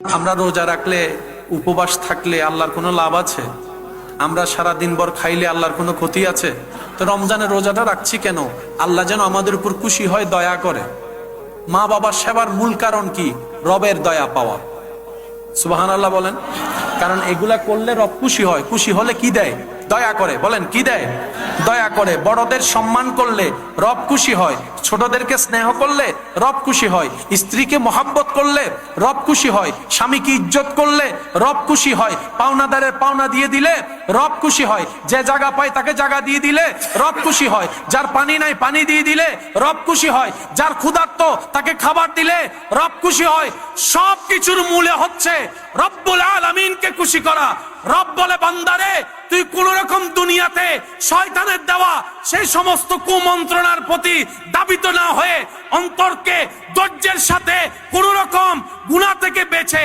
আমরা রোজা রাখলে, উপবাস থাকলে আল্লাহর কোনো লাভ আছে? আমরা সারা দিনভর খাইলে আল্লাহর কোনো ক্ষতি আছে? তো রমজানের রোজাটা রাখছি কেন? আল্লাহ যেন আমাদের উপর খুশি হয়, দয়া করে। মা বাবার সেবার মূল কারণ কি? রবের দয়া পাওয়া। সুবহানাল্লাহ বলেন। কারণ এগুলা করলে রব খুশি হয়। খুশি হলে কি দেয়? দয়া করে। বলেন কি দেয়? দয়া করে। বড়দের সম্মান করলে রব খুশি হয়। ছোটদেরকে স্নেহ করলে রব খুশি হয়। স্ত্রীকে মহাব্বত করলে রব খুশি হয়। স্বামীকে ইজ্জত করলে রব খুশি হয়। পাওনাদারের পাওনা দিয়ে দিলে রব খুশি হয়। যে জায়গা পায় তাকে জায়গা দিয়ে দিলে রব খুশি হয়। যার পানি নাই পানি দিয়ে দিলে রব খুশি হয়। যার ক্ষুধার্ত তাকে খাবার দিলে রব খুশি হয়। সব কিছুর মূলে হচ্ছে রব্বুল আলামিনকে খুশি করা। রব বলে, বান্দারে তুই কোন রকম দুনিয়াতে শয়তানের দেওয়া সেই সমস্ত কুমন্ত্রণার প্রতি দাবিত না হয়ে অন্তরকে ধৈর্যের সাথে কোন রকম গুনাহ থেকে বেঁচে